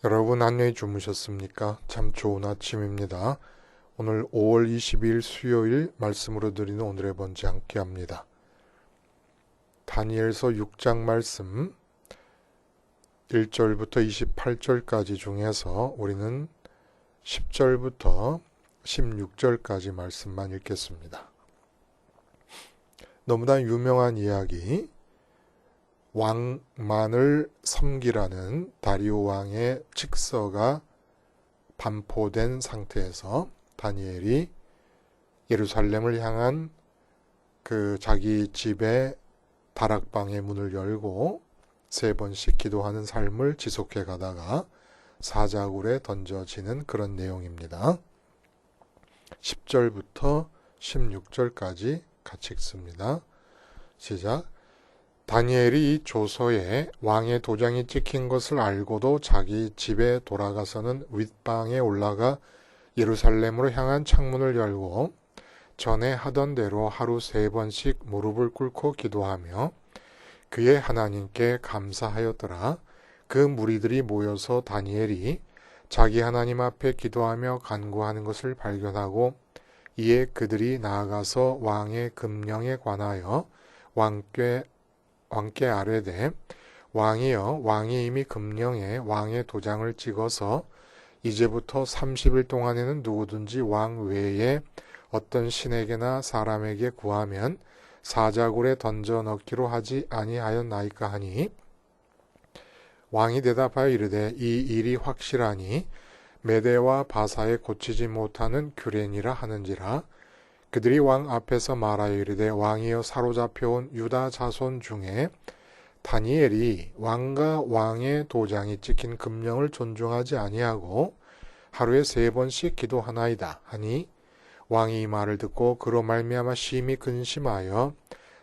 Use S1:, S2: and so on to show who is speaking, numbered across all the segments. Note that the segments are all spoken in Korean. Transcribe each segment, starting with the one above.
S1: 여러분 안녕히 주무셨습니까? 참 좋은 아침입니다. 오늘 5월 22일 수요일 말씀으로 드리는 오늘의 번째 함께합니다. 다니엘서 6장 말씀 1절부터 28절까지 중에서 우리는 10절부터 16절까지 말씀만 읽겠습니다. 너무나 유명한 이야기, 왕만을 섬기라는 다리오 왕의 칙서가 반포된 상태에서 다니엘이 예루살렘을 향한 그 자기 집의 다락방의 문을 열고 3번씩 기도하는 삶을 지속해 가다가 사자굴에 던져지는 그런 내용입니다. 10절부터 16절까지 같이 읽습니다. 시작. 다니엘이 이 조서에 왕의 도장이 찍힌 것을 알고도 자기 집에 돌아가서는 윗방에 올라가 예루살렘으로 향한 창문을 열고 전에 하던 대로 하루 3번씩 무릎을 꿇고 기도하며 그의 하나님께 감사하였더라. 그 무리들이 모여서 다니엘이 자기 하나님 앞에 기도하며 간구하는 것을 발견하고 이에 그들이 나아가서 왕의 금령에 관하여 왕께 아뢰되 왕이여, 왕이 이미 금령에 왕의 도장을 찍어서 이제부터 30일 동안에는 누구든지 왕 외에 어떤 신에게나 사람에게 구하면 사자굴에 던져 넣기로 하지 아니하였나이까 하니 왕이 대답하여 이르되 이 일이 확실하니 메대와 바사에 고치지 못하는 규례니라 하는지라. 그들이 왕 앞에서 말하여 이르되 왕이여, 사로잡혀온 유다 자손 중에 다니엘이 왕과 왕의 도장이 찍힌 금령을 존중하지 아니하고 하루에 3번씩 기도하나이다 하니 왕이 이 말을 듣고 그로 말미암아 심히 근심하여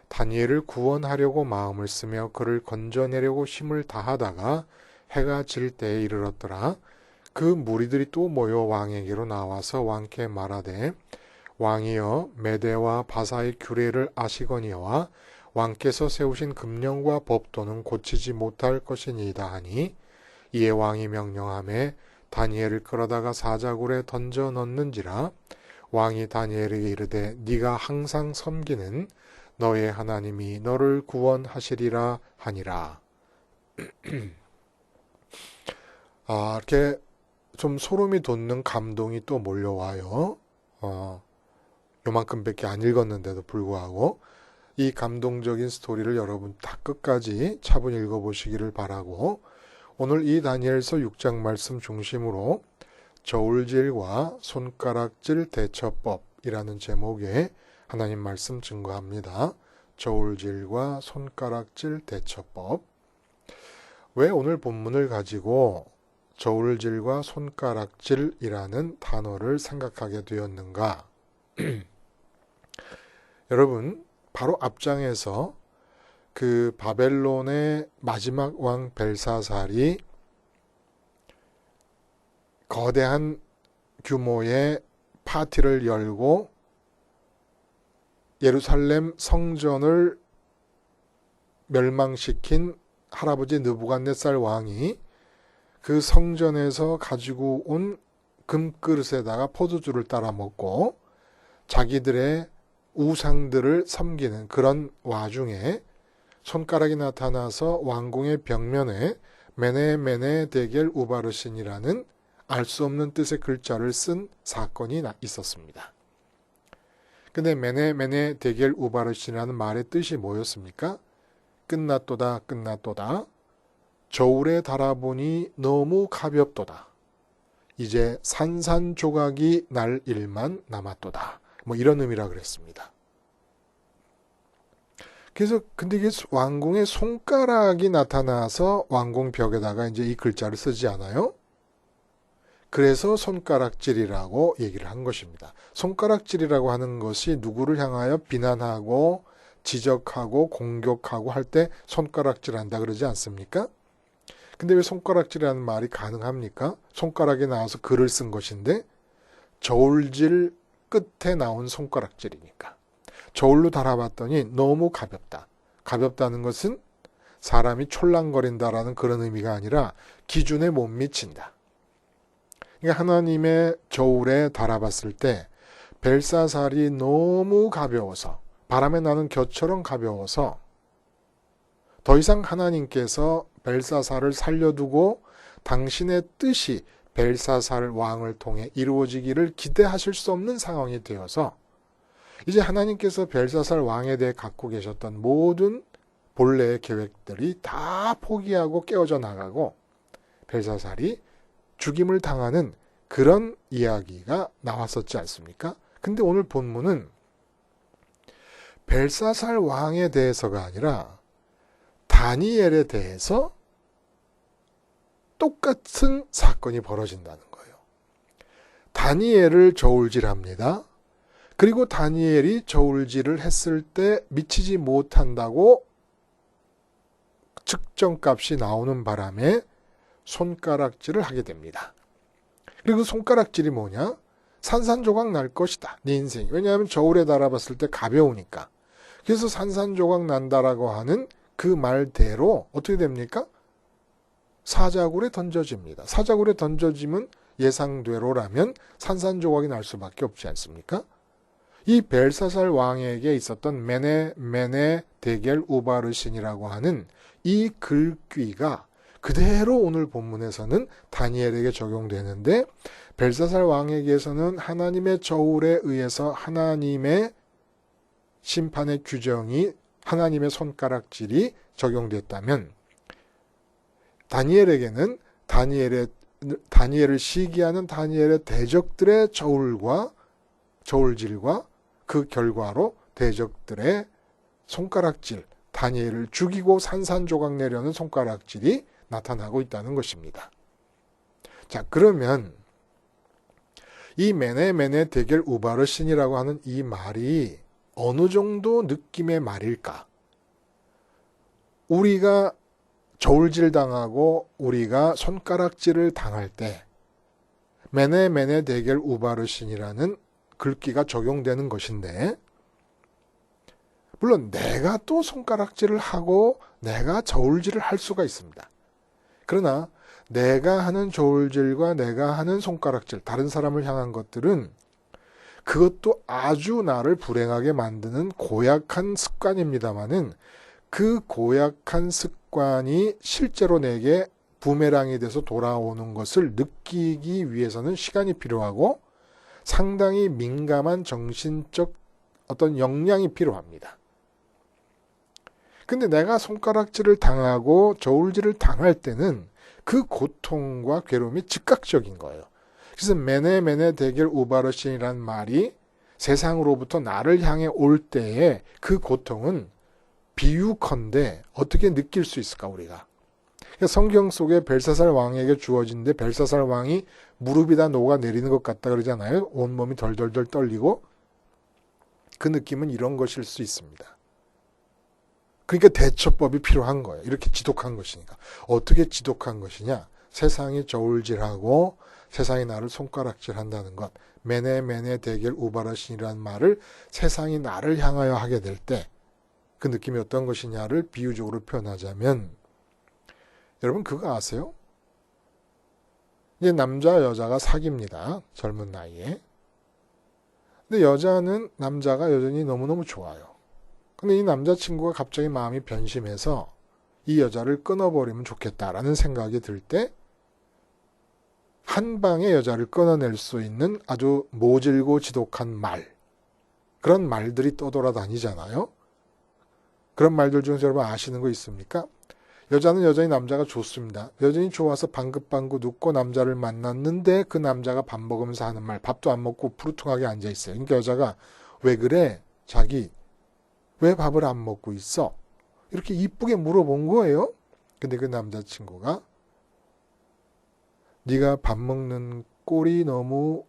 S1: 다니엘을 구원하려고 마음을 쓰며 그를 건져내려고 힘을 다하다가 해가 질 때에 이르렀더라. 그 무리들이 또 모여 왕에게로 나와서 왕께 말하되 왕이여, 메대와 바사의 규례를 아시거니와 왕께서 세우신 금령과 법도는 고치지 못할 것이니이다 하니 이에 왕이 명령하매 다니엘을 끌어다가 사자굴에 던져 넣는지라. 왕이 다니엘에게 이르되 네가 항상 섬기는 너의 하나님이 너를 구원하시리라 하니라. 이렇게 좀 소름이 돋는 감동이 또 몰려와요. 요만큼밖에 안 읽었는데도 불구하고 이 감동적인 스토리를 여러분 다 끝까지 차분히 읽어보시기를 바라고, 오늘 이 다니엘서 6장 말씀 중심으로 저울질과 손가락질 대처법이라는 제목의 하나님 말씀 증거합니다. 저울질과 손가락질 대처법. 왜 오늘 본문을 가지고 저울질과 손가락질이라는 단어를 생각하게 되었는가? 여러분, 바로 앞장에서 그 바벨론의 마지막 왕 벨사살이 거대한 규모의 파티를 열고 예루살렘 성전을 멸망시킨 할아버지 느부갓네살 왕이 그 성전에서 가지고 온 금그릇에다가 포도주를 따라 먹고 자기들의 우상들을 섬기는 그런 와중에 손가락이 나타나서 왕궁의 벽면에 메네 데겔 우바르신이라는 알 수 없는 뜻의 글자를 쓴 사건이 있었습니다. 근데 메네 데겔 우바르신이라는 말의 뜻이 뭐였습니까? 끝났도다, 끝났도다. 저울에 달아보니 너무 가볍도다. 이제 산산조각이 날 일만 남았도다. 뭐 이런 의미라 그랬습니다. 그래서 근데 이게 왕궁의 손가락이 나타나서 왕궁 벽에다가 이제 이 글자를 쓰지 않아요? 그래서 손가락질이라고 얘기를 한 것입니다. 손가락질이라고 하는 것이 누구를 향하여 비난하고 지적하고 공격하고 할 때 손가락질한다 그러지 않습니까? 근데 왜 손가락질이라는 말이 가능합니까? 손가락에 나와서 글을 쓴 것인데 저울질 끝에 나온 손가락질이니까. 저울로 달아봤더니 너무 가볍다. 가볍다는 것은 사람이 촐랑거린다라는 그런 의미가 아니라 기준에 못 미친다. 그러니까 하나님의 저울에 달아봤을 때 벨사살이 너무 가벼워서, 바람에 나는 겨처럼 가벼워서 더 이상 하나님께서 벨사살을 살려두고 당신의 뜻이 벨사살 왕을 통해 이루어지기를 기대하실 수 없는 상황이 되어서 이제 하나님께서 벨사살 왕에 대해 갖고 계셨던 모든 본래의 계획들이 다 포기하고 깨어져 나가고 벨사살이 죽임을 당하는 그런 이야기가 나왔었지 않습니까? 근데 오늘 본문은 벨사살 왕에 대해서가 아니라 다니엘에 대해서 똑같은 사건이 벌어진다는 거예요. 다니엘을 저울질합니다. 그리고 다니엘이 저울질을 했을 때 미치지 못한다고 측정값이 나오는 바람에 손가락질을 하게 됩니다. 그리고 손가락질이 뭐냐? 산산조각 날 것이다. 네 인생이. 왜냐하면 저울에 달아봤을 때 가벼우니까. 그래서 산산조각 난다라고 하는 그 말대로 어떻게 됩니까? 사자굴에 던져집니다. 사자굴에 던져지면 예상대로라면 산산조각이 날 수밖에 없지 않습니까? 이 벨사살 왕에게 있었던 메네 데겔 우바르신이라고 하는 이 글귀가 그대로 오늘 본문에서는 다니엘에게 적용되는데 벨사살 왕에게서는 하나님의 저울에 의해서 하나님의 심판의 규정이 하나님의 손가락질이 적용됐다면 다니엘에게는 다니엘을 시기하는 다니엘의 대적들의 저울질과 그 결과로 대적들의 손가락질, 다니엘을 죽이고 산산조각 내려는 손가락질이 나타나고 있다는 것입니다. 자, 그러면 이 메네 데겔 우바르신이라고 하는 이 말이 어느 정도 느낌의 말일까? 우리가 저울질 당하고 우리가 손가락질을 당할 때 메네 데겔 우바르신이라는 글귀가 적용되는 것인데 물론 내가 또 손가락질을 하고 내가 저울질을 할 수가 있습니다. 그러나 내가 하는 저울질과 내가 하는 손가락질, 다른 사람을 향한 것들은 그것도 아주 나를 불행하게 만드는 고약한 습관입니다마는 그 고약한 습관이 실제로 내게 부메랑이 돼서 돌아오는 것을 느끼기 위해서는 시간이 필요하고 상당히 민감한 정신적 어떤 역량이 필요합니다. 근데 내가 손가락질을 당하고 저울질을 당할 때는 그 고통과 괴로움이 즉각적인 거예요. 그래서 메네 데겔 우바르신이라는 말이 세상으로부터 나를 향해 올 때에 그 고통은 비유컨대 어떻게 느낄 수 있을까 우리가. 성경 속에 벨사살 왕에게 주어진데 벨사살 왕이 무릎이 다 녹아내리는 것 같다 그러잖아요. 온몸이 덜덜덜 떨리고 그 느낌은 이런 것일 수 있습니다. 그러니까 대처법이 필요한 거예요. 이렇게 지독한 것이니까. 어떻게 지독한 것이냐? 세상이 저울질하고 세상이 나를 손가락질한다는 것. 메네 데겔 우바르신이라는 말을 세상이 나를 향하여 하게 될 때 그 느낌이 어떤 것이냐를 비유적으로 표현하자면 여러분 그거 아세요? 이제 남자 여자가 사귀입니다. 젊은 나이에. 근데 여자는 남자가 여전히 너무너무 좋아요. 근데 이 남자친구가 갑자기 마음이 변심해서 이 여자를 끊어버리면 좋겠다라는 생각이 들 때 한 방에 여자를 끊어낼 수 있는 아주 모질고 지독한 말, 그런 말들이 떠돌아다니잖아요. 그런 말들 중에서 여러분 아시는 거 있습니까? 여자는 여전히 남자가 좋습니다. 여전히 좋아서 방긋방긋 웃고 남자를 만났는데 그 남자가 밥 먹으면서 하는 말, 밥도 안 먹고 푸르퉁하게 앉아있어요. 그러니까 여자가 왜 그래? 자기 왜 밥을 안 먹고 있어? 이렇게 이쁘게 물어본 거예요. 근데 그 남자친구가 네가 밥 먹는 꼴이 너무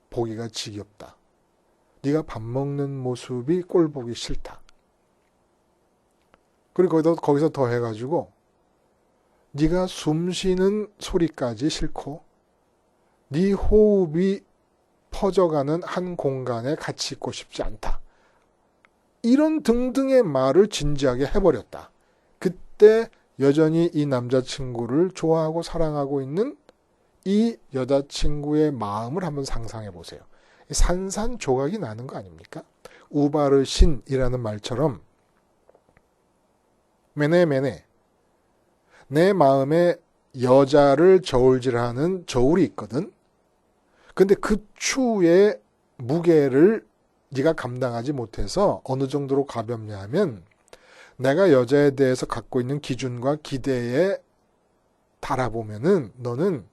S1: 보기가 지겹다. 네가 밥 먹는 모습이 꼴 보기 싫다. 그리고 거기서 더 해가지고 네가 숨 쉬는 소리까지 싫고 네 호흡이 퍼져가는 한 공간에 같이 있고 싶지 않다. 이런 등등의 말을 진지하게 해버렸다. 그때 여전히 이 남자친구를 좋아하고 사랑하고 있는 이 여자친구의 마음을 한번 상상해 보세요. 산산조각이 나는 거 아닙니까? 우바르신이라는 말처럼 매네매네 내 마음에 여자를 저울질하는 저울이 있거든. 근데 그 추의 무게를 네가 감당하지 못해서 어느 정도로 가볍냐 하면 내가 여자에 대해서 갖고 있는 기준과 기대에 달아보면은 너는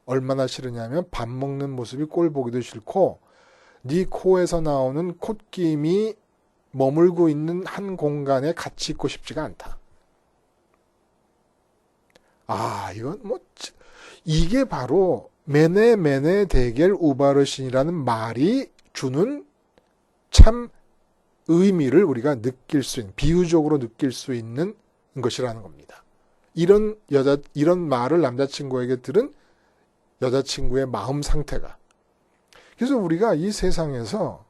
S1: 얼마나 싫으냐면 밥 먹는 모습이 꼴 보기도 싫고 네 코에서 나오는 콧김이 머물고 있는 한 공간에 같이 있고 싶지가 않다. 이건 이게 바로 메네 대겔 우바르신이라는 말이 주는 참 의미를 우리가 느낄 수 있는, 비유적으로 느낄 수 있는 것이라는 겁니다. 이런 말을 남자친구에게 들은 여자친구의 마음 상태가. 그래서 우리가 이 세상에서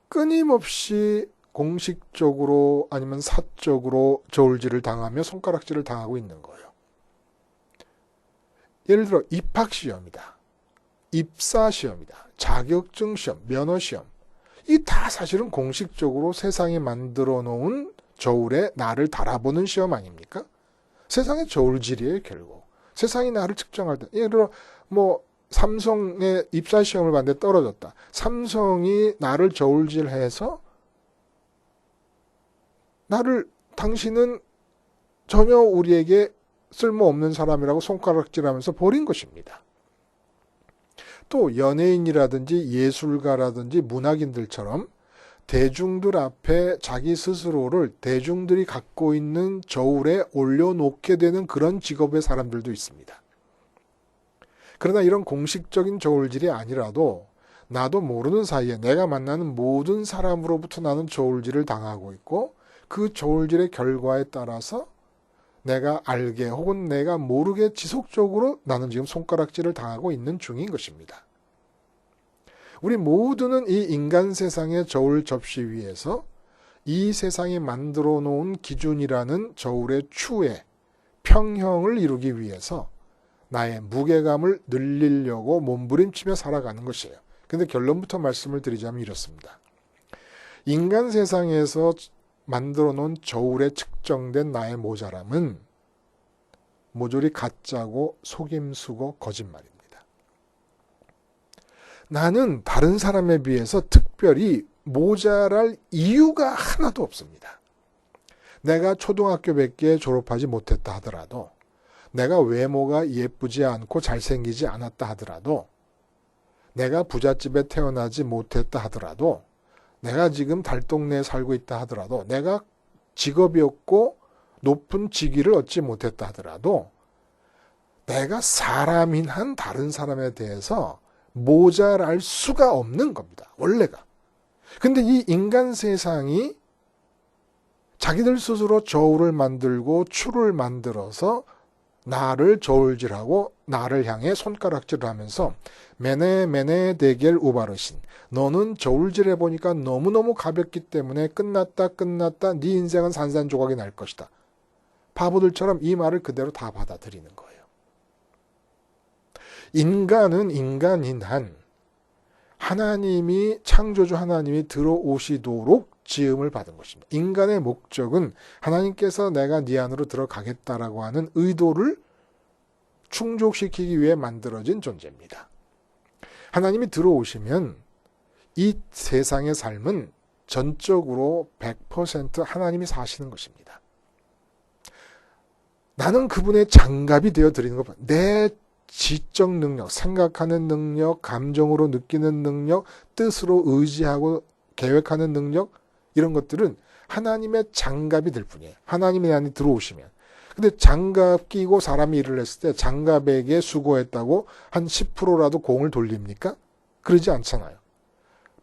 S1: 끊임없이 공식적으로 아니면 사적으로 저울질을 당하며 손가락질을 당하고 있는 거예요. 예를 들어 입학시험이다. 입사시험이다. 자격증시험, 면허시험. 이 다 사실은 공식적으로 세상이 만들어 놓은 저울에 나를 달아보는 시험 아닙니까? 세상의 저울질이에요, 결국. 세상이 나를 측정할 때. 예를 들어 삼성의 입사시험을 봤는데 떨어졌다. 삼성이 나를 저울질해서 당신은 전혀 우리에게 쓸모없는 사람이라고 손가락질하면서 버린 것입니다. 또 연예인이라든지 예술가라든지 문학인들처럼 대중들 앞에 자기 스스로를 대중들이 갖고 있는 저울에 올려놓게 되는 그런 직업의 사람들도 있습니다. 그러나 이런 공식적인 저울질이 아니라도 나도 모르는 사이에 내가 만나는 모든 사람으로부터 나는 저울질을 당하고 있고 그 저울질의 결과에 따라서 내가 알게 혹은 내가 모르게 지속적으로 나는 지금 손가락질을 당하고 있는 중인 것입니다. 우리 모두는 이 인간 세상의 저울 접시 위에서 이 세상이 만들어 놓은 기준이라는 저울의 추에 평형을 이루기 위해서 나의 무게감을 늘리려고 몸부림치며 살아가는 것이에요. 근데 결론부터 말씀을 드리자면 이렇습니다. 인간 세상에서 만들어 놓은 저울에 측정된 나의 모자람은 모조리 가짜고 속임수고 거짓말입니다. 나는 다른 사람에 비해서 특별히 모자랄 이유가 하나도 없습니다. 내가 초등학교밖에 졸업하지 못했다 하더라도, 내가 외모가 예쁘지 않고 잘생기지 않았다 하더라도, 내가 부잣집에 태어나지 못했다 하더라도, 내가 지금 달동네에 살고 있다 하더라도, 내가 직업이 없고 높은 직위를 얻지 못했다 하더라도 내가 사람인 한 다른 사람에 대해서 모자랄 수가 없는 겁니다. 원래가. 근데 이 인간 세상이 자기들 스스로 저울을 만들고 추를 만들어서 나를 저울질하고 나를 향해 손가락질을 하면서 메네 대겔 우바르신, 너는 저울질해보니까 너무너무 가볍기 때문에 끝났다 네 인생은 산산조각이 날 것이다. 바보들처럼 이 말을 그대로 다 받아들이는 거예요. 인간은 인간인 한 하나님이, 창조주 하나님이 들어오시도록 지음을 받은 것입니다. 인간의 목적은 하나님께서 내가 네 안으로 들어가겠다라고 하는 의도를 충족시키기 위해 만들어진 존재입니다. 하나님이 들어오시면 이 세상의 삶은 전적으로 100% 하나님이 사시는 것입니다. 나는 그분의 장갑이 되어 드리는 것, 내 지적 능력, 생각하는 능력, 감정으로 느끼는 능력, 뜻으로 의지하고 계획하는 능력, 이런 것들은 하나님의 장갑이 될 뿐이에요. 하나님이 안에 들어오시면. 근데 장갑 끼고 사람이 일을 했을 때 장갑에게 수고했다고 한 10%라도 공을 돌립니까? 그러지 않잖아요.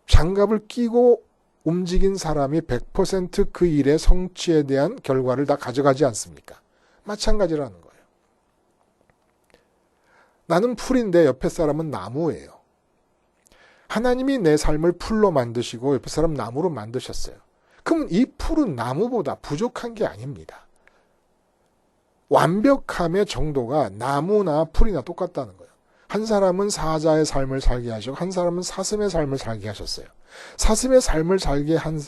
S1: 장갑을 끼고 움직인 사람이 100% 그 일의 성취에 대한 결과를 다 가져가지 않습니까? 마찬가지라는 거예요. 나는 풀인데 옆에 사람은 나무예요. 하나님이 내 삶을 풀로 만드시고 옆에 사람 나무로 만드셨어요. 그러면 이 풀은 나무보다 부족한 게 아닙니다. 완벽함의 정도가 나무나 풀이나 똑같다는 거예요. 한 사람은 사자의 삶을 살게 하시고 한 사람은 사슴의 삶을 살게 하셨어요. 사슴의 삶을 살게 한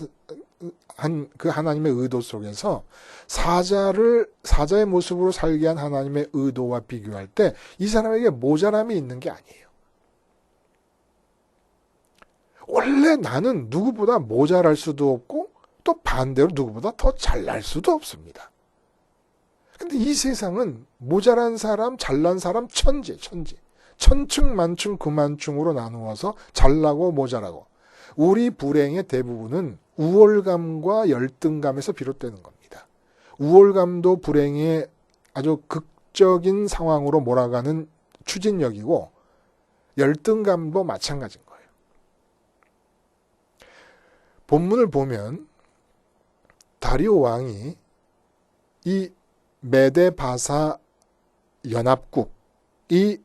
S1: 그 하나님의 의도 속에서 사자의 모습으로 살게 한 하나님의 의도와 비교할 때 이 사람에게 모자람이 있는 게 아니에요. 원래 나는 누구보다 모자랄 수도 없고 또 반대로 누구보다 더 잘날 수도 없습니다. 근데 이 세상은 모자란 사람, 잘난 사람, 천지. 천층, 만층, 그만층으로 나누어서 잘나고 모자라고. 우리 불행의 대부분은 우월감과 열등감에서 비롯되는 겁니다. 우월감도 불행의 아주 극적인 상황으로 몰아가는 추진력이고 열등감도 마찬가지인 거예요. 본문을 보면 다리오 왕이 이 메데-바사 연합국이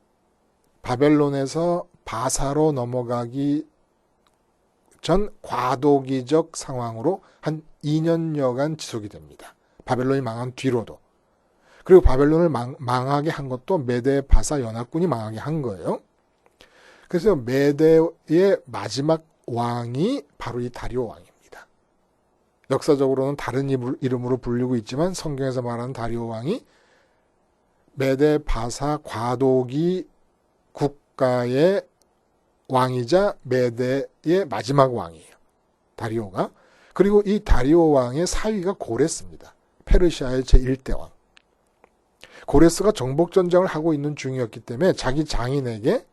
S1: 바벨론에서 바사로 넘어가기 전 과도기적 상황으로 한 2년여간 지속이 됩니다. 바벨론이 망한 뒤로도. 그리고 바벨론을 망하게 한 것도 메데-바사 연합군이 망하게 한 거예요. 그래서 메데의 마지막 왕이 바로 이 다리오 왕입니다. 역사적으로는 다른 이름으로 불리고 있지만 성경에서 말하는 다리오 왕이 메데-바사 과도기 국가의 왕이자 메데의 마지막 왕이에요. 다리오가. 그리고 이 다리오 왕의 사위가 고레스입니다. 페르시아의 제1대 왕. 고레스가 정복전쟁을 하고 있는 중이었기 때문에 자기 장인에게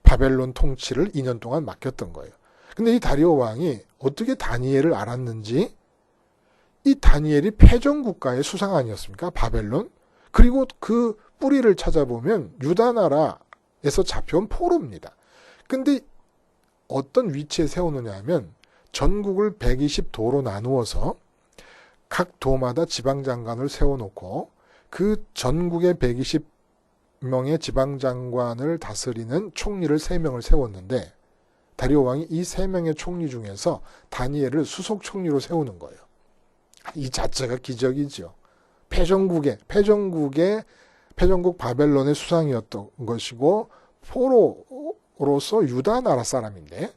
S1: 바벨론 통치를 2년 동안 맡겼던 거예요. 근데 이 다리오 왕이 어떻게 다니엘을 알았는지 이 다니엘이 패전국가의 수상 아니었습니까? 바벨론. 그리고 그 뿌리를 찾아보면 유다 나라에서 잡혀온 포로입니다. 근데 어떤 위치에 세우느냐 하면 전국을 120도로 나누어서 각 도마다 지방장관을 세워놓고 그 전국의 120명의 지방장관을 다스리는 총리를 3명을 세웠는데 다리오 왕이 이 3명의 총리 중에서 다니엘을 수석 총리로 세우는 거예요. 이 자체가 기적이죠. 패전국 바벨론의 수상이었던 것이고 포로로서 유다 나라 사람인데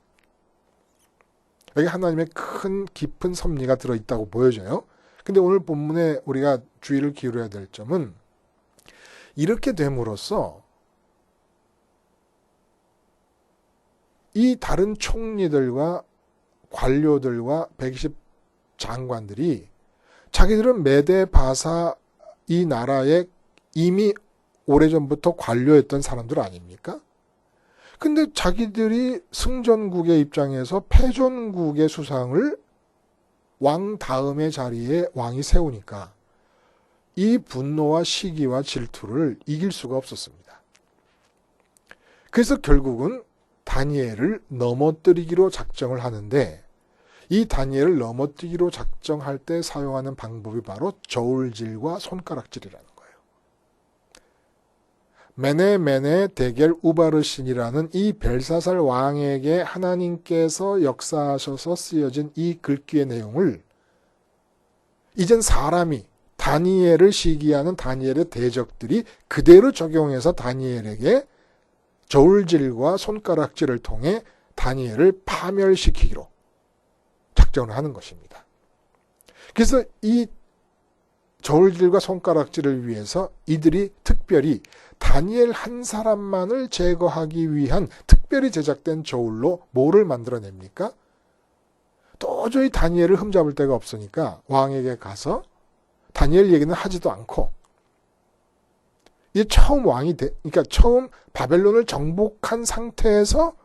S1: 여기 하나님의 큰 깊은 섭리가 들어있다고 보여져요. 근데 오늘 본문에 우리가 주의를 기울여야 될 점은 이렇게 됨으로써 이 다른 총리들과 관료들과 120 장관들이 자기들은 메데 바사 이 나라에 이미 오래전부터 관료였던 사람들 아닙니까? 근데 자기들이 승전국의 입장에서 패전국의 수상을 왕 다음의 자리에 왕이 세우니까 이 분노와 시기와 질투를 이길 수가 없었습니다. 그래서 결국은 다니엘을 넘어뜨리기로 작정을 하는데 이 다니엘을 넘어뜨리기로 작정할 때 사용하는 방법이 바로 저울질과 손가락질이라는 거예요. 메네 데겔 우바르신이라는 이 벨사살 왕에게 하나님께서 역사하셔서 쓰여진 이 글귀의 내용을 이젠 사람이 다니엘을 시기하는 다니엘의 대적들이 그대로 적용해서 다니엘에게 저울질과 손가락질을 통해 다니엘을 파멸시키기로 작정을 하는 것입니다. 그래서 이 저울질과 손가락질을 위해서 이들이 특별히 다니엘 한 사람만을 제거하기 위한 특별히 제작된 저울로 뭐를 만들어냅니까? 도저히 다니엘을 흠잡을 데가 없으니까 왕에게 가서 다니엘 얘기는 하지도 않고 이게 처음 그러니까 처음 바벨론을 정복한 상태에서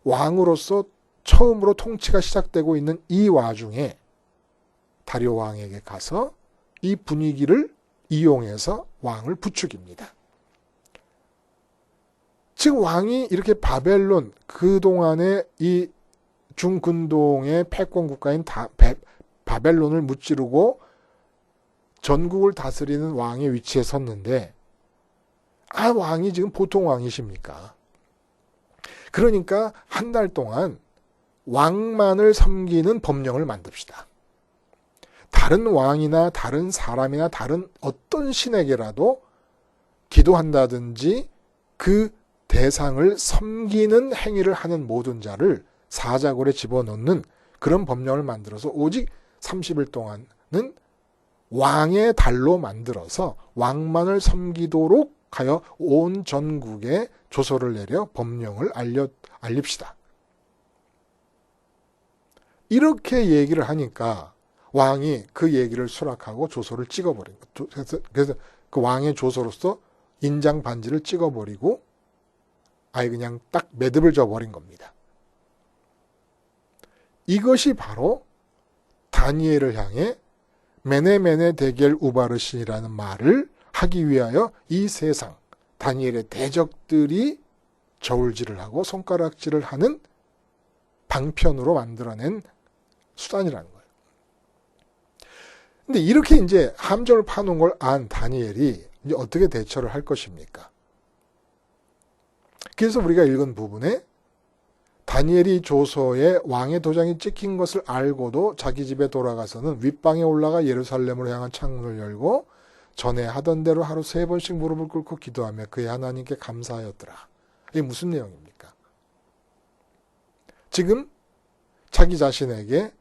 S1: 왕으로서 처음으로 통치가 시작되고 있는 이 와중에 다리오 왕에게 가서 이 분위기를 이용해서 왕을 부추깁니다. 즉 왕이 이렇게 바벨론 그동안의 이 중근동의 패권 국가인 바벨론을 무찌르고 전국을 다스리는 왕의 위치에 섰는데 왕이 지금 보통 왕이십니까? 그러니까 한 달 동안 왕만을 섬기는 법령을 만듭시다. 다른 왕이나 다른 사람이나 다른 어떤 신에게라도 기도한다든지 그 대상을 섬기는 행위를 하는 모든 자를 사자굴에 집어넣는 그런 법령을 만들어서 오직 30일 동안은 왕의 달로 만들어서 왕만을 섬기도록 하여 온 전국에 조서를 내려 법령을 알립시다. 이렇게 얘기를 하니까 왕이 그 얘기를 수락하고 조서를 찍어버린 거예요. 그래서 그 왕의 조서로서 인장 반지를 찍어버리고 아예 그냥 딱 매듭을 져버린 겁니다. 이것이 바로 다니엘을 향해 메네메네 데겔 우바르신이라는 말을 하기 위하여 이 세상 다니엘의 대적들이 저울질을 하고 손가락질을 하는 방편으로 만들어낸 수단이라는 거예요. 근데 이렇게 이제 함정을 파놓은 걸 안 다니엘이 이제 어떻게 대처를 할 것입니까? 그래서 우리가 읽은 부분에 다니엘이 조서에 왕의 도장이 찍힌 것을 알고도 자기 집에 돌아가서는 윗방에 올라가 예루살렘으로 향한 창문을 열고 전에 하던 대로 하루 3번씩 무릎을 꿇고 기도하며 그의 하나님께 감사하였더라. 이게 무슨 내용입니까? 지금 자기 자신에게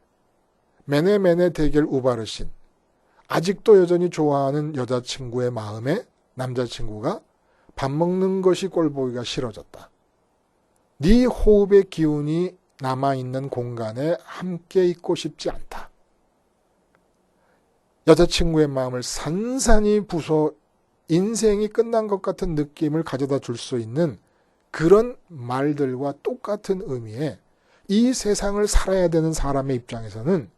S1: 메네메네 데겔 우바르신, 아직도 여전히 좋아하는 여자친구의 마음에 남자친구가 밥 먹는 것이 꼴보기가 싫어졌다. 네 호흡의 기운이 남아있는 공간에 함께 있고 싶지 않다. 여자친구의 마음을 산산이 부숴 인생이 끝난 것 같은 느낌을 가져다 줄 수 있는 그런 말들과 똑같은 의미의 이 세상을 살아야 되는 사람의 입장에서는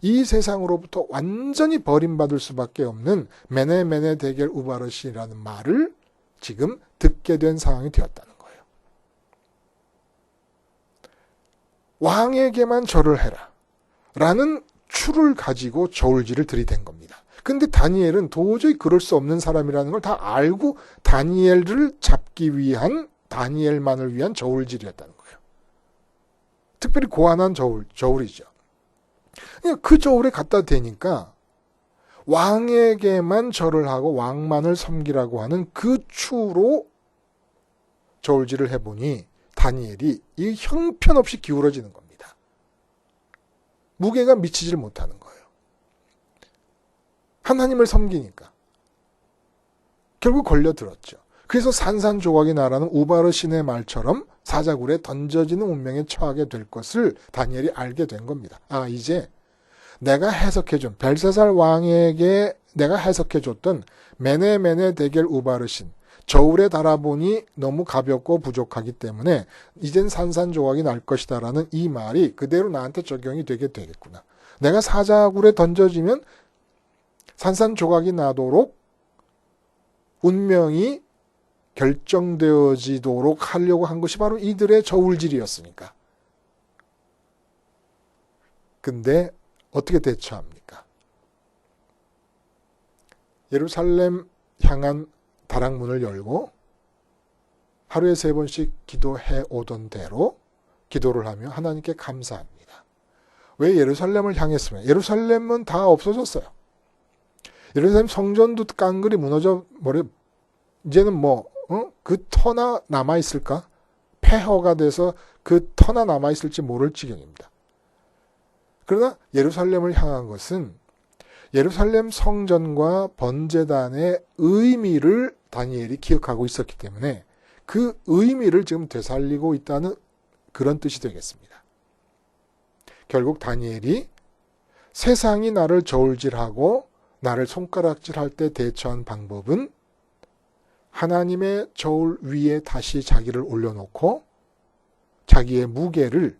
S1: 이 세상으로부터 완전히 버림받을 수밖에 없는 메네메네 데겔 우바르신이라는 말을 지금 듣게 된 상황이 되었다는 거예요. 왕에게만 절을 해라 라는 추를 가지고 저울질을 들이댄 겁니다. 근데 다니엘은 도저히 그럴 수 없는 사람이라는 걸 다 알고 다니엘을 잡기 위한, 다니엘만을 위한 저울질이었다는 거예요. 특별히 고안한 저울이죠. 그 저울에 갖다 대니까 왕에게만 절을 하고 왕만을 섬기라고 하는 그 추로 저울질을 해보니 다니엘이 이 형편없이 기울어지는 겁니다. 무게가 미치질 못하는 거예요. 하나님을 섬기니까. 결국 걸려들었죠. 그래서 산산조각이 나라는 우바르신의 말처럼 사자굴에 던져지는 운명에 처하게 될 것을 다니엘이 알게 된 겁니다. 아, 이제 내가 해석해준, 벨사살 왕에게 내가 해석해줬던 메네메네 데겔 우바르신, 저울에 달아보니 너무 가볍고 부족하기 때문에 이젠 산산조각이 날 것이다라는 이 말이 그대로 나한테 적용이 되게 되겠구나. 내가 사자굴에 던져지면 산산조각이 나도록 운명이 결정되어지도록 하려고 한 것이 바로 이들의 저울질이었으니까. 근데 어떻게 대처합니까? 예루살렘 향한 다락문을 열고 하루에 3번씩 기도해 오던 대로 기도를 하며 하나님께 감사합니다. 왜 예루살렘을 향했으면? 예루살렘은 다 없어졌어요. 예루살렘 성전도 깡그리 무너져 버려. 이제는 그 터나 남아있을까? 폐허가 돼서 그 터나 남아있을지 모를 지경입니다. 그러나 예루살렘을 향한 것은 예루살렘 성전과 번제단의 의미를 다니엘이 기억하고 있었기 때문에 그 의미를 지금 되살리고 있다는 그런 뜻이 되겠습니다. 결국 다니엘이 세상이 나를 저울질하고 나를 손가락질할 때 대처한 방법은 하나님의 저울 위에 다시 자기를 올려놓고 자기의 무게를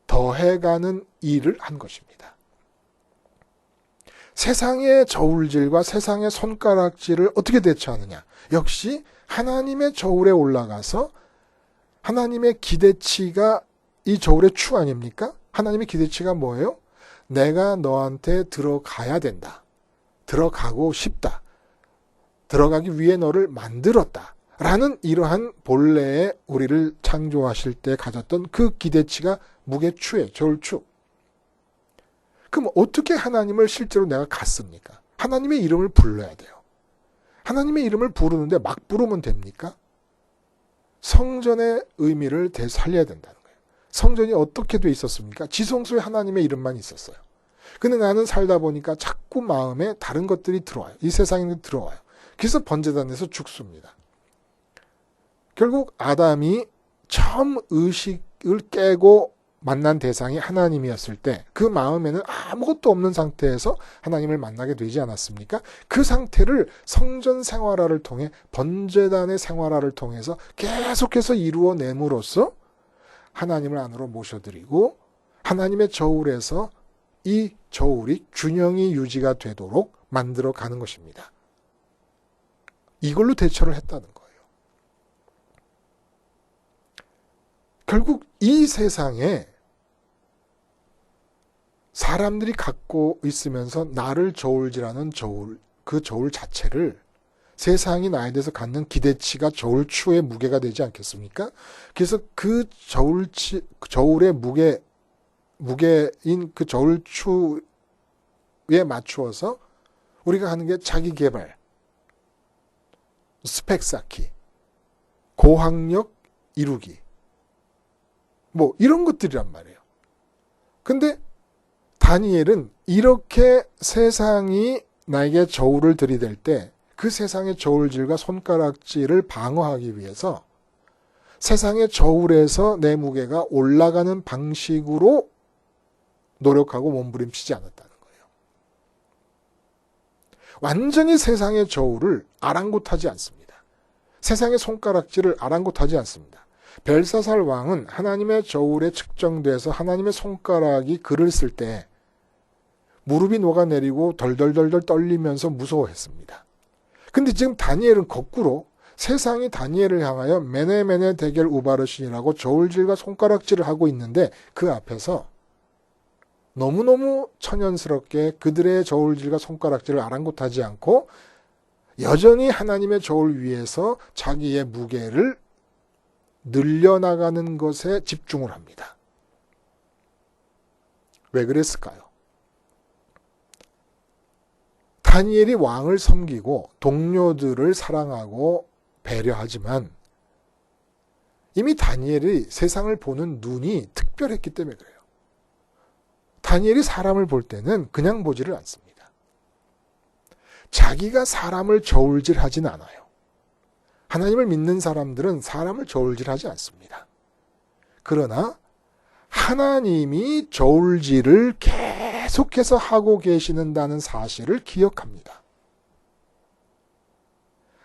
S1: 더해가는 일을 한 것입니다. 세상의 저울질과 세상의 손가락질을 어떻게 대처하느냐? 역시 하나님의 저울에 올라가서 하나님의 기대치가 이 저울의 추 아닙니까? 하나님의 기대치가 뭐예요? 내가 너한테 들어가야 된다. 들어가고 싶다. 들어가기 위해 너를 만들었다. 라는 이러한 본래의 우리를 창조하실 때 가졌던 그 기대치가 무게추에 저울추. 그럼 어떻게 하나님을 실제로 내가 갖습니까? 하나님의 이름을 불러야 돼요. 하나님의 이름을 부르는데 막 부르면 됩니까? 성전의 의미를 되살려야 된다는 거예요. 성전이 어떻게 돼 있었습니까? 지성소에 하나님의 이름만 있었어요. 근데 나는 살다 보니까 자꾸 마음에 다른 것들이 들어와요. 이 세상에 들어와요. 그래서 번제단에서 죽습니다. 결국 아담이 처음 의식을 깨고 만난 대상이 하나님이었을 때 그 마음에는 아무것도 없는 상태에서 하나님을 만나게 되지 않았습니까? 그 상태를 성전 생활화를 통해 번제단의 생활화를 통해서 계속해서 이루어냄으로써 하나님을 안으로 모셔드리고 하나님의 저울에서 이 저울이 균형이 유지가 되도록 만들어가는 것입니다. 이걸로 대처를 했다는 거예요. 결국 이 세상에 사람들이 갖고 있으면서 나를 저울질하는 저울, 그 저울 자체를 세상이 나에 대해서 갖는 기대치가 저울추의 무게가 되지 않겠습니까? 그래서 그 저울의 무게인 그 저울추에 맞추어서 우리가 하는 게 자기 개발, 스펙 쌓기, 고학력 이루기, 뭐 이런 것들이란 말이에요. 근데 다니엘은 이렇게 세상이 나에게 저울을 들이댈 때 그 세상의 저울질과 손가락질을 방어하기 위해서 세상의 저울에서 내 무게가 올라가는 방식으로 노력하고 몸부림치지 않았다는 거예요. 완전히 세상의 저울을 아랑곳하지 않습니다. 세상의 손가락질을 아랑곳하지 않습니다. 벨사살 왕은 하나님의 저울에 측정돼서 하나님의 손가락이 글을 쓸 때 무릎이 녹아내리고 덜덜덜덜 떨리면서 무서워했습니다. 근데 지금 다니엘은 거꾸로 세상이 다니엘을 향하여 메네메네 데겔 우바르신이라고 저울질과 손가락질을 하고 있는데 그 앞에서 너무너무 천연스럽게 그들의 저울질과 손가락질을 아랑곳하지 않고 여전히 하나님의 저울 위에서 자기의 무게를 늘려나가는 것에 집중을 합니다. 왜 그랬을까요? 다니엘이 왕을 섬기고 동료들을 사랑하고 배려하지만 이미 다니엘이 세상을 보는 눈이 특별했기 때문에 그래요. 다니엘이 사람을 볼 때는 그냥 보지를 않습니다. 자기가 사람을 저울질하진 않아요. 하나님을 믿는 사람들은 사람을 저울질하지 않습니다. 그러나 하나님이 저울질을 계속해서 하고 계시는다는 사실을 기억합니다.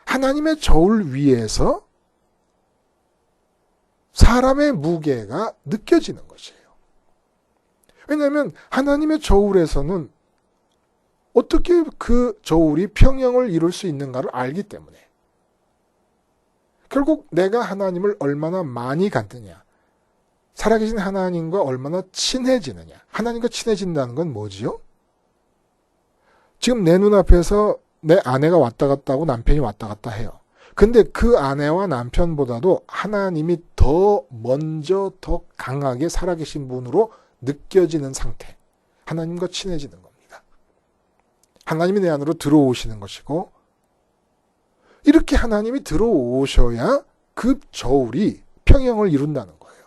S1: 하나님의 저울 위에서 사람의 무게가 느껴지는 것이에요. 왜냐하면 하나님의 저울에서는 어떻게 그 저울이 평형을 이룰 수 있는가를 알기 때문에 결국 내가 하나님을 얼마나 많이 갖느냐, 살아계신 하나님과 얼마나 친해지느냐. 하나님과 친해진다는 건 뭐지요? 지금 내 눈앞에서 내 아내가 왔다 갔다 하고 남편이 왔다 갔다 해요. 근데 그 아내와 남편보다도 하나님이 더 먼저 더 강하게 살아계신 분으로 느껴지는 상태. 하나님과 친해지는 겁니다. 하나님이 내 안으로 들어오시는 것이고 이렇게 하나님이 들어오셔야 그 저울이 평형을 이룬다는 거예요.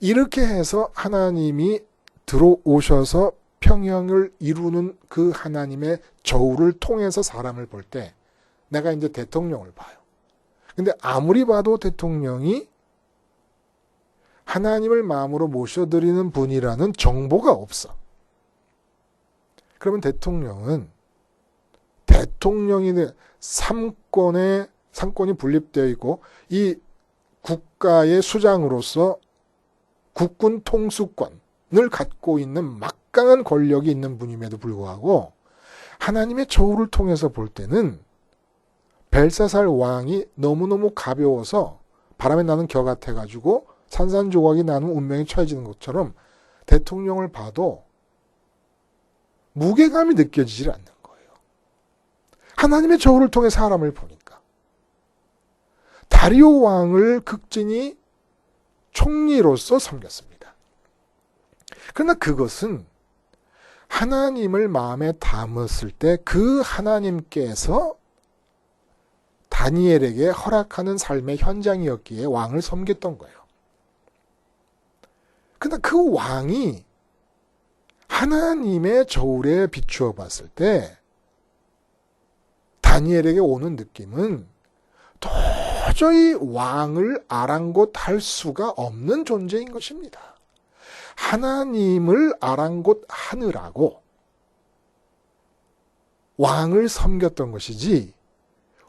S1: 이렇게 해서 하나님이 들어오셔서 평형을 이루는 그 하나님의 저울을 통해서 사람을 볼 때 내가 이제 대통령을 봐요. 근데 아무리 봐도 대통령이 하나님을 마음으로 모셔드리는 분이라는 정보가 없어. 그러면 대통령이 삼권이 분립되어 있고 이 국가의 수장으로서 국군 통수권을 갖고 있는 막강한 권력이 있는 분임에도 불구하고 하나님의 저울을 통해서 볼 때는 벨사살 왕이 너무너무 가벼워서 바람에 나는 겨 같아가지고 산산조각이 나는 운명이 처해지는 것처럼 대통령을 봐도 무게감이 느껴지질 않는 거예요. 하나님의 저울을 통해 사람을 보니까. 다리오 왕을 극진히 총리로서 섬겼습니다. 그러나 그것은 하나님을 마음에 담았을 때 그 하나님께서 다니엘에게 허락하는 삶의 현장이었기에 왕을 섬겼던 거예요. 그러나 그 왕이 하나님의 저울에 비추어 봤을 때 다니엘에게 오는 느낌은 도저히 왕을 아랑곳할 수가 없는 존재인 것입니다. 하나님을 아랑곳하느라고 왕을 섬겼던 것이지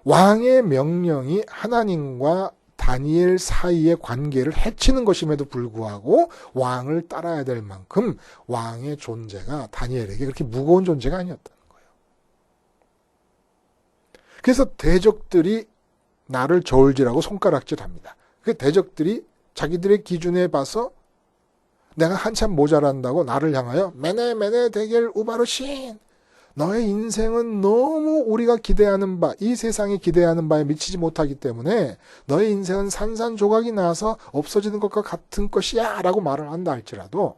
S1: 왕의 명령이 하나님과 다니엘 사이의 관계를 해치는 것임에도 불구하고 왕을 따라야 될 만큼 왕의 존재가 다니엘에게 그렇게 무거운 존재가 아니었다는 거예요. 그래서 대적들이 나를 저울질하고 손가락질합니다. 그 대적들이 자기들의 기준에 봐서 내가 한참 모자란다고 나를 향하여 메네 데겔 우바르신, 너의 인생은 너무 우리가 기대하는 바, 이 세상이 기대하는 바에 미치지 못하기 때문에 너의 인생은 산산조각이 나서 없어지는 것과 같은 것이야 라고 말을 한다 할지라도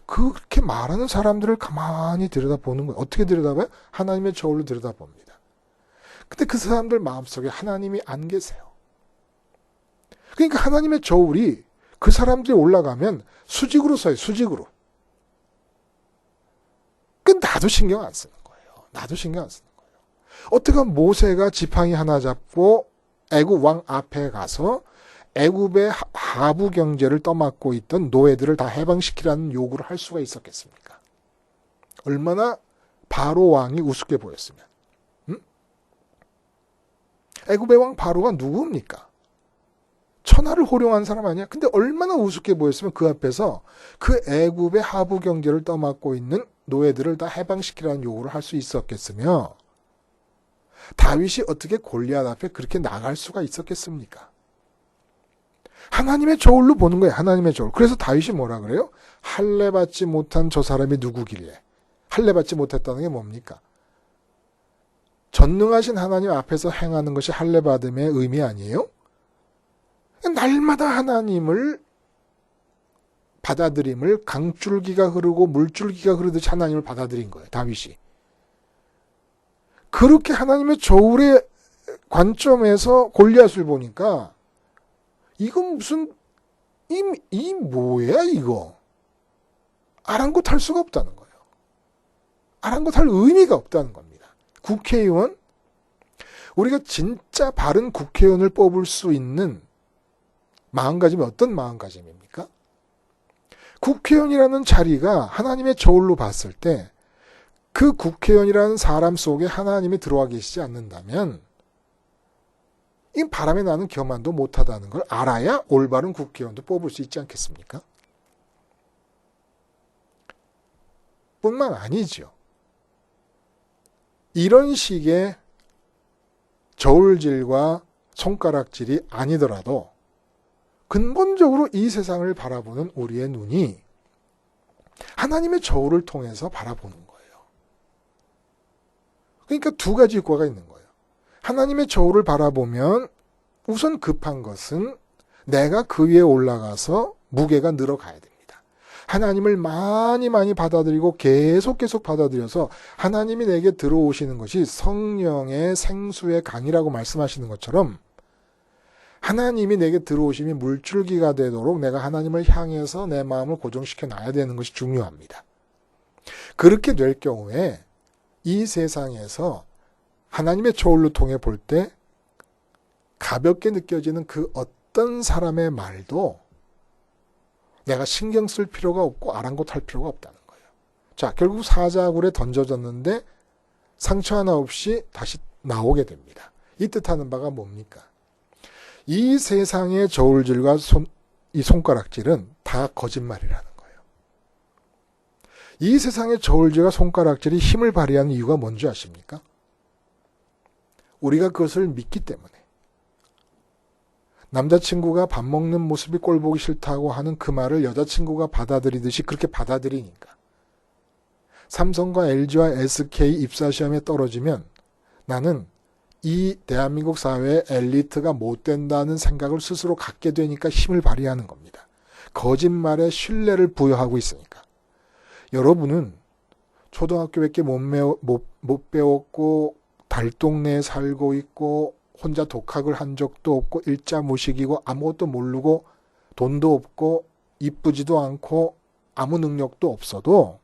S1: 그렇게 말하는 사람들을 가만히 들여다보는 거예요. 어떻게 들여다봐요? 하나님의 저울로 들여다봅니다. 근데 그 사람들 마음속에 하나님이 안 계세요. 그러니까 하나님의 저울이 그 사람들이 올라가면 수직으로 서요. 수직으로. 그 나도 신경 안 쓰는 거예요. 나도 신경 안 쓰는 거예요. 어떻게 모세가 지팡이 하나 잡고 애굽 왕 앞에 가서 애굽의 하부 경제를 떠맡고 있던 노예들을 다 해방시키라는 요구를 할 수가 있었겠습니까? 얼마나 바로 왕이 우습게 보였으면. 애굽의 왕 바로가 누구입니까? 천하를 호령한 사람 아니야? 근데 얼마나 우습게 보였으면 그 앞에서 그 애굽의 하부 경제를 떠맡고 있는 노예들을 다 해방시키라는 요구를 할 수 있었겠으며 다윗이 어떻게 골리앗 앞에 그렇게 나갈 수가 있었겠습니까? 하나님의 저울로 보는 거예요. 하나님의 저울. 그래서 다윗이 뭐라 그래요? 할례 받지 못한 저 사람이 누구길래? 할례 받지 못했다는 게 뭡니까? 전능하신 하나님 앞에서 행하는 것이 할례 받음의 의미 아니에요? 날마다 하나님을 받아들임을 강줄기가 흐르고 물줄기가 흐르듯이 하나님을 받아들인 거예요. 다윗이. 그렇게 하나님의 저울의 관점에서 골리앗을 보니까 이건 무슨 이 뭐야 이거. 아랑곳할 수가 없다는 거예요. 아랑곳할 의미가 없다는 겁니다. 국회의원, 우리가 진짜 바른 국회의원을 뽑을 수 있는 마음가짐이 어떤 마음가짐입니까? 국회의원이라는 자리가 하나님의 저울로 봤을 때 그 국회의원이라는 사람 속에 하나님이 들어와 계시지 않는다면 이 바람에 나는 교만도 못하다는 걸 알아야 올바른 국회의원도 뽑을 수 있지 않겠습니까? 뿐만 아니죠. 이런 식의 저울질과 손가락질이 아니더라도 근본적으로 이 세상을 바라보는 우리의 눈이 하나님의 저울을 통해서 바라보는 거예요. 그러니까 두 가지 효과가 있는 거예요. 하나님의 저울을 바라보면 우선 급한 것은 내가 그 위에 올라가서 무게가 늘어가야 됩니다. 하나님을 많이 받아들이고 계속 받아들여서 하나님이 내게 들어오시는 것이 성령의 생수의 강이라고 말씀하시는 것처럼 하나님이 내게 들어오심이 물줄기가 되도록 내가 하나님을 향해서 내 마음을 고정시켜 놔야 되는 것이 중요합니다. 그렇게 될 경우에 이 세상에서 하나님의 저울로 통해 볼 때 가볍게 느껴지는 그 어떤 사람의 말도 내가 신경 쓸 필요가 없고 아랑곳할 필요가 없다는 거예요. 자, 결국 사자굴에 던져졌는데 상처 하나 없이 다시 나오게 됩니다. 이 뜻하는 바가 뭡니까? 이 세상의 저울질과 이 손가락질은 다 거짓말이라는 거예요. 이 세상의 저울질과 손가락질이 힘을 발휘하는 이유가 뭔지 아십니까? 우리가 그것을 믿기 때문에. 남자친구가 밥 먹는 모습이 꼴보기 싫다고 하는 그 말을 여자친구가 받아들이듯이 그렇게 받아들이니까. 삼성과 LG와 SK 입사시험에 떨어지면 나는 이 대한민국 사회의 엘리트가 못 된다는 생각을 스스로 갖게 되니까 힘을 발휘하는 겁니다. 거짓말에 신뢰를 부여하고 있으니까. 여러분은 초등학교밖에 못 배웠고 달동네에 살고 있고 혼자 독학을 한 적도 없고 일자무식이고 아무것도 모르고 돈도 없고 이쁘지도 않고 아무 능력도 없어도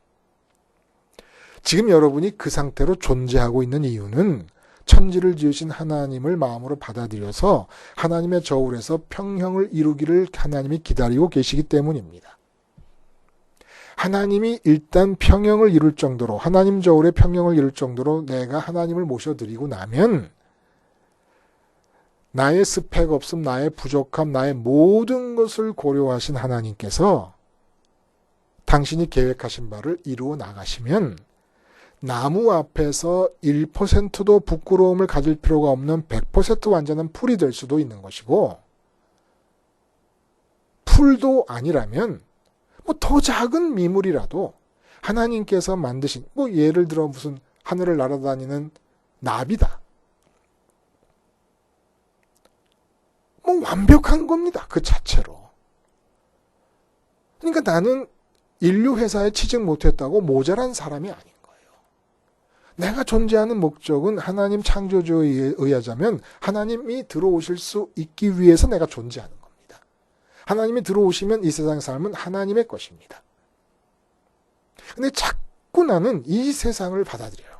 S1: 지금 여러분이 그 상태로 존재하고 있는 이유는 천지를 지으신 하나님을 마음으로 받아들여서 하나님의 저울에서 평형을 이루기를 하나님이 기다리고 계시기 때문입니다. 하나님이 일단 평형을 이룰 정도로 하나님 저울의 평형을 이룰 정도로 내가 하나님을 모셔드리고 나면 나의 스펙 없음, 나의 부족함, 나의 모든 것을 고려하신 하나님께서 당신이 계획하신 바를 이루어 나가시면 나무 앞에서 1%도 부끄러움을 가질 필요가 없는 100% 완전한 풀이 될 수도 있는 것이고 풀도 아니라면 뭐 더 작은 미물이라도 하나님께서 만드신 뭐 예를 들어 무슨 하늘을 날아다니는 나비다. 뭐 완벽한 겁니다. 그 자체로. 그러니까 나는 인류 회사에 취직 못했다고 모자란 사람이 아닌 거예요. 내가 존재하는 목적은 하나님 창조주에 의하자면 하나님이 들어오실 수 있기 위해서 내가 존재하는 겁니다. 하나님이 들어오시면 이 세상 삶은 하나님의 것입니다. 근데 자꾸 나는 이 세상을 받아들여요.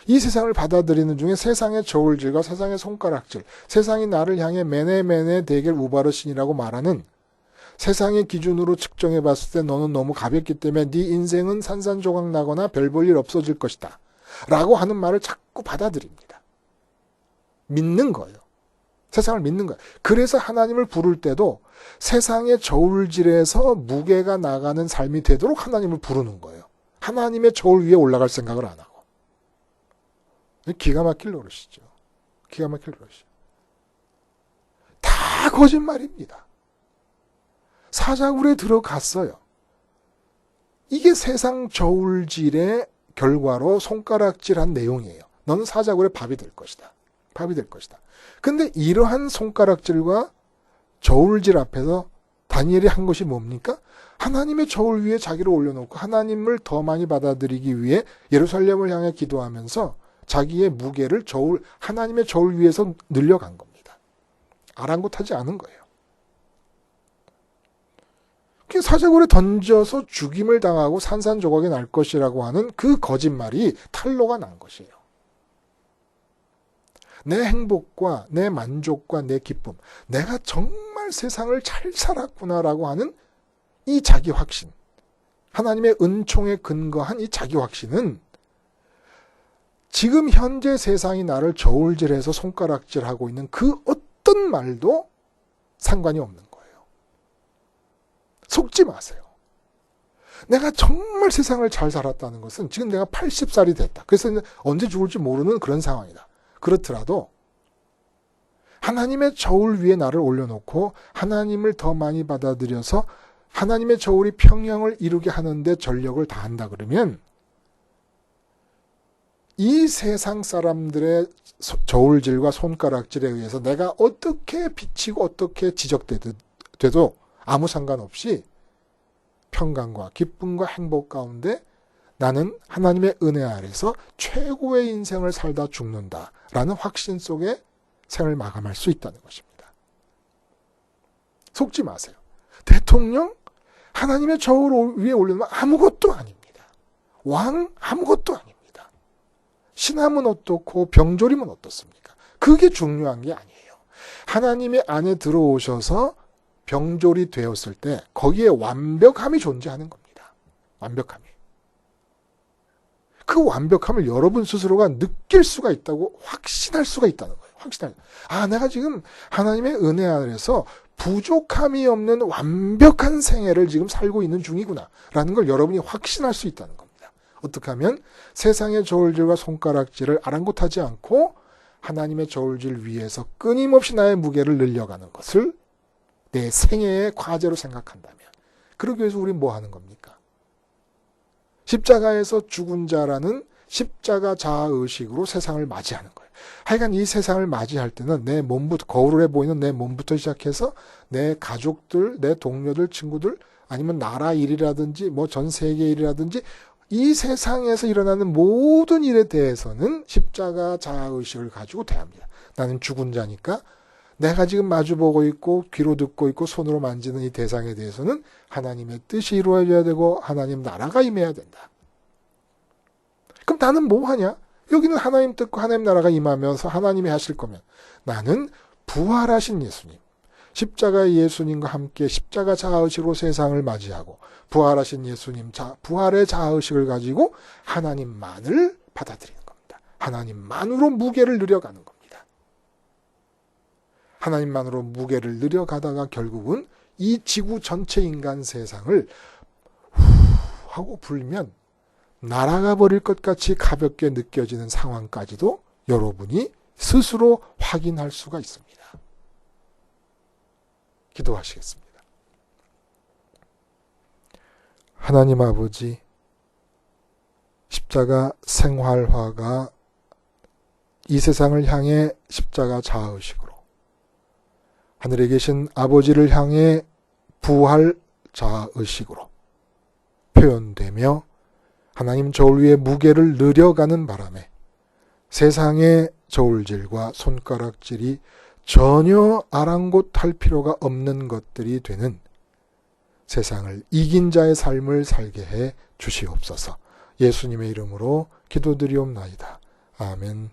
S1: 이 세상을 받아들이는 중에 세상의 저울질과 세상의 손가락질, 세상이 나를 향해 매네매네 대결 우바르신이라고 말하는 세상의 기준으로 측정해 봤을 때 너는 너무 가볍기 때문에 네 인생은 산산조각 나거나 별 볼 일 없어질 것이다. 라고 하는 말을 자꾸 받아들입니다. 믿는 거예요. 세상을 믿는 거예요. 그래서 하나님을 부를 때도 세상의 저울질에서 무게가 나가는 삶이 되도록 하나님을 부르는 거예요. 하나님의 저울 위에 올라갈 생각을 안 하고. 기가 막힐 노릇이죠. 기가 막힐 노릇이죠. 다 거짓말입니다. 사자굴에 들어갔어요. 이게 세상 저울질의 결과로 손가락질한 내용이에요. 너는 사자굴의 밥이 될 것이다. 밥이 될 것이다. 근데 이러한 손가락질과 저울질 앞에서 다니엘이 한 것이 뭡니까? 하나님의 저울 위에 자기를 올려놓고 하나님을 더 많이 받아들이기 위해 예루살렘을 향해 기도하면서 자기의 무게를 하나님의 저울 위에서 늘려간 겁니다. 아랑곳하지 않은 거예요. 사자굴에 던져서 죽임을 당하고 산산조각이 날 것이라고 하는 그 거짓말이 탄로가 난 것이에요. 내 행복과 내 만족과 내 기쁨, 내가 정말 세상을 잘 살았구나라고 하는 이 자기 확신, 하나님의 은총에 근거한 이 자기 확신은 지금 현재 세상이 나를 저울질해서 손가락질하고 있는 그 어떤 말도 상관이 없는 거예요. 속지 마세요. 내가 정말 세상을 잘 살았다는 것은 지금 내가 80살이 됐다. 그래서 언제 죽을지 모르는 그런 상황이다. 그렇더라도 하나님의 저울 위에 나를 올려놓고 하나님을 더 많이 받아들여서 하나님의 저울이 평형을 이루게 하는데 전력을 다한다 그러면 이 세상 사람들의 저울질과 손가락질에 의해서 내가 어떻게 비치고 어떻게 지적돼도 아무 상관없이 평강과 기쁨과 행복 가운데 나는 하나님의 은혜 아래서 최고의 인생을 살다 죽는다라는 확신 속에 생을 마감할 수 있다는 것입니다. 속지 마세요. 대통령 하나님의 저울 위에 올려놓으면 아무것도 아닙니다. 왕 아무것도 아닙니다. 신함은 어떻고 병조림은 어떻습니까? 그게 중요한 게 아니에요. 하나님의 안에 들어오셔서 병졸이 되었을 때 거기에 완벽함이 존재하는 겁니다. 완벽함이. 그 완벽함을 여러분 스스로가 느낄 수가 있다고 확신할 수가 있다는 거예요. 내가 지금 하나님의 은혜 아래서 부족함이 없는 완벽한 생애를 지금 살고 있는 중이구나 라는 걸 여러분이 확신할 수 있다는 겁니다. 어떻게 하면 세상의 저울질과 손가락질을 아랑곳하지 않고 하나님의 저울질 위에서 끊임없이 나의 무게를 늘려가는 것을 내 생애의 과제로 생각한다면 그러기 위해서 우리는 뭐 하는 겁니까? 십자가에서 죽은 자라는 십자가 자아의식으로 세상을 맞이하는 거예요. 하여간 이 세상을 맞이할 때는 내 몸부터, 거울에 보이는 내 몸부터 시작해서 내 가족들, 내 동료들, 친구들, 아니면 나라 일이라든지 뭐 전 세계 일이라든지 이 세상에서 일어나는 모든 일에 대해서는 십자가 자아의식을 가지고 대합니다. 나는 죽은 자니까 내가 지금 마주보고 있고 귀로 듣고 있고 손으로 만지는 이 대상에 대해서는 하나님의 뜻이 이루어져야 되고 하나님 나라가 임해야 된다. 그럼 나는 뭐 하냐? 여기는 하나님 뜻과 하나님 나라가 임하면서 하나님이 하실 거면 나는 부활하신 예수님, 십자가의 예수님과 함께 십자가 자아의식으로 세상을 맞이하고 부활하신 예수님, 부활의 자아의식을 가지고 하나님만을 받아들이는 겁니다. 하나님만으로 무게를 늘려가는 겁니다. 하나님만으로 무게를 늘려가다가 결국은 이 지구 전체 인간 세상을 후 하고 불면 날아가 버릴 것 같이 가볍게 느껴지는 상황까지도 여러분이 스스로 확인할 수가 있습니다. 기도하시겠습니다. 하나님 아버지, 십자가 생활화가 이 세상을 향해 십자가 자아의식으로, 하늘에 계신 아버지를 향해 부활 자아의식으로 표현되며 하나님 저울 위에 무게를 늘려가는 바람에 세상의 저울질과 손가락질이 전혀 아랑곳할 필요가 없는 것들이 되는 세상을 이긴 자의 삶을 살게 해 주시옵소서. 예수님의 이름으로 기도드리옵나이다. 아멘.